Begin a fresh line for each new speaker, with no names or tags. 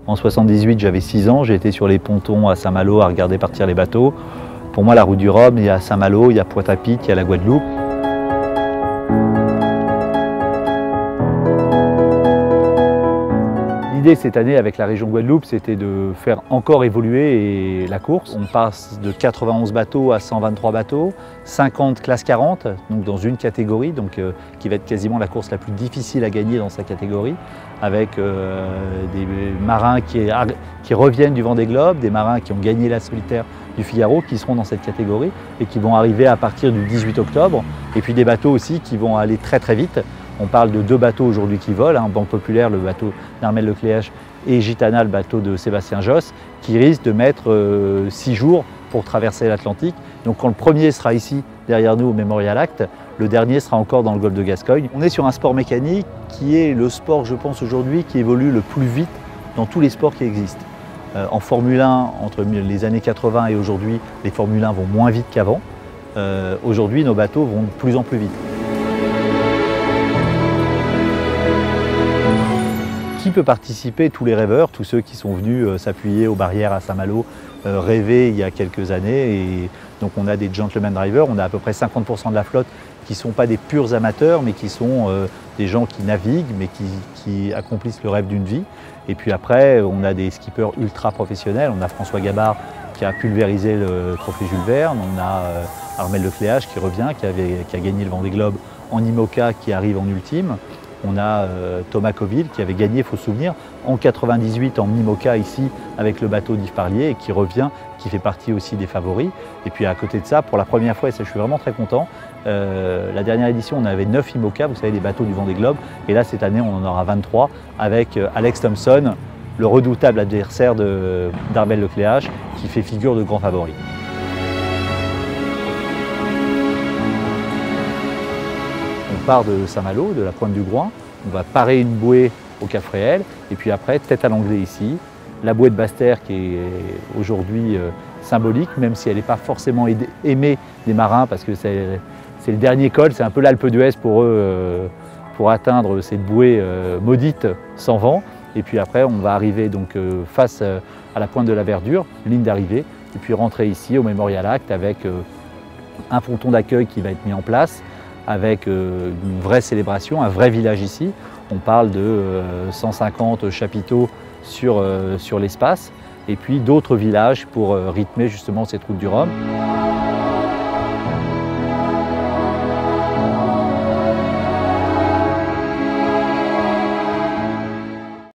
En 78, j'avais 6 ans, j'ai été sur les pontons à Saint-Malo à regarder partir les bateaux. Pour moi, la route du Rhum, il y a Saint-Malo, il y a Pointe-à-Pitre, il y a la Guadeloupe. L'idée cette année avec la région Guadeloupe, c'était de faire encore évoluer la course. On passe de 91 bateaux à 123 bateaux, 50 classes 40, donc dans une catégorie, donc, qui va être quasiment la course la plus difficile à gagner dans sa catégorie, avec des marins qui reviennent du Vendée Globe, des marins qui ont gagné la solitaire du Figaro, qui seront dans cette catégorie et qui vont arriver à partir du 18 octobre, et puis des bateaux aussi qui vont aller très très vite. On parle de 2 bateaux aujourd'hui qui volent, Banque Populaire, le bateau d'Armel Lecléache, et Gitana, le bateau de Sébastien Josse, qui risquent de mettre 6 jours pour traverser l'Atlantique. Donc quand le premier sera ici, derrière nous, au Memorial Act, le dernier sera encore dans le golfe de Gascogne. On est sur un sport mécanique qui est le sport, je pense, aujourd'hui, qui évolue le plus vite dans tous les sports qui existent. En Formule 1, entre les années 80 et aujourd'hui, les Formule 1 vont moins vite qu'avant. Aujourd'hui, nos bateaux vont de plus en plus vite. Qui peut participer? Tous les rêveurs, tous ceux qui sont venus s'appuyer aux barrières à Saint-Malo, rêver il y a quelques années. Et donc on a des gentlemen drivers, on a à peu près 50% de la flotte qui ne sont pas des purs amateurs, mais qui sont des gens qui naviguent, mais qui accomplissent le rêve d'une vie. Et puis après, on a des skippers ultra professionnels. On a François Gabard qui a pulvérisé le trophée Jules Verne. On a Armel Lecléache qui revient, qui a gagné le Vendée Globe en IMOCA, qui arrive en ultime. On a Thomas Coville qui avait gagné, il faut se souvenir, en 98 en IMOCA ici avec le bateau d'Yves Parlier et qui revient, qui fait partie aussi des favoris. Et puis à côté de ça, pour la première fois, et ça je suis vraiment très content, la dernière édition on avait 9 IMOCA, vous savez, des bateaux du Vendée Globe. Et là cette année on en aura 23 avec Alex Thompson, le redoutable adversaire d'Armel Lecléache, qui fait figure de grand favori. On part de Saint-Malo, de la pointe du Groin, on va parer une bouée au Cap Fréhel, et puis après, tête à l'anglais ici, la bouée de Basse-Terre qui est aujourd'hui symbolique, même si elle n'est pas forcément aimée des marins, parce que c'est le dernier col, c'est un peu l'Alpe d'Huez pour eux, pour atteindre cette bouée maudite sans vent. Et puis après, on va arriver donc face à la pointe de la Verdure, ligne d'arrivée, et puis rentrer ici au Memorial Act avec un ponton d'accueil qui va être mis en place, avec une vraie célébration, un vrai village ici. On parle de 150 chapiteaux sur l'espace, et puis d'autres villages pour rythmer justement cette route du Rhum.